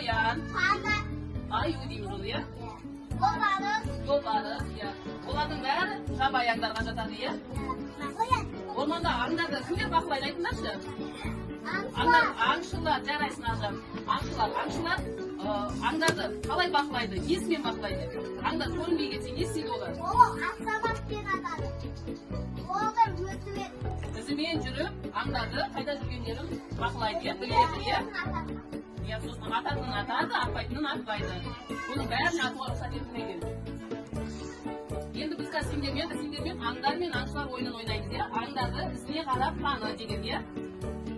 Koyan. Ayu дейміз onu ya. Yolbarı. Ya. Олардың бәрі жабайаңдарға жатады ya. Орманда аңдарды кімдер бақылайды айтыңдаршы? Аңдар, аңшылар, жарайсың ажам. Аңшылар аңдарды қалай бақылайды? Есімен бақылайды. Аңдар көрінбей кетсе не істейді олар? Ізімен жүріп, аңдарды қайда жүргендерін бақылайды, біледі, иә? Я сосын ататынын атады, атпайтынын атпайды. Бұның бәрін атуға рұқсат етілмеген. Енді біз қазір сендермен аңдар мен аңшылар ойынын ойнаймыз, иә? Аңдарды ізіне қарап таны деген, иә?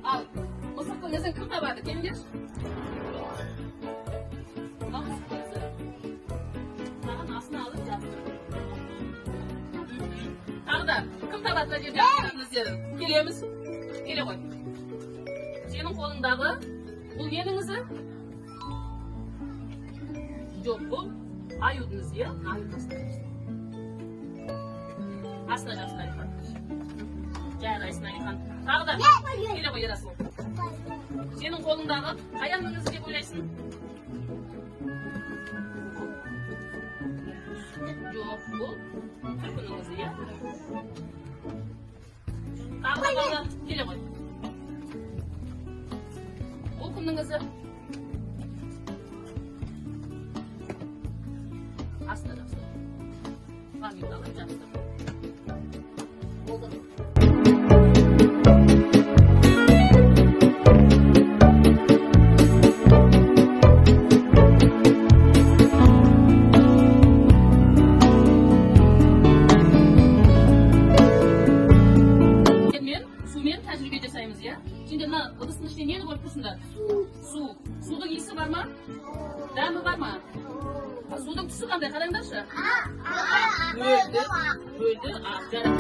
Ал, мысықтың ізін кім табады? Келіңдерші? Мысықтың ізі. Саған асын алып жатыр. Тағы да, кім табады мына жерде аңдардың іздерін? Келеміз. Келе ғой. Сенің қолыңдағы бұл ненің ізі? Жоқ, бұл аюдың ізі, иә? Аю тастаймыз. Астына жастайқан. Жарайсың айқан. Тағы да, келе ғой ерасыл. Сенің қолыңдағы қаянның ізі деп ойлайсың? Жоқ, бұл түлкінің ізі, иә? Тағы да бала, келе ғой. Бұл кімнің ізі? Астына жастайқан. Фамилиялар жастайқан. Болды. Сумен тәжірибе жасаймыз, иә? Şimdi мына ыдыстың ішінде нені көріп тұрсыңдар? Су. Судың иісі бар ма? Дәмі бар ма? Судың түсі қандай? Қараңдаршы. Бөлді. Жарайды.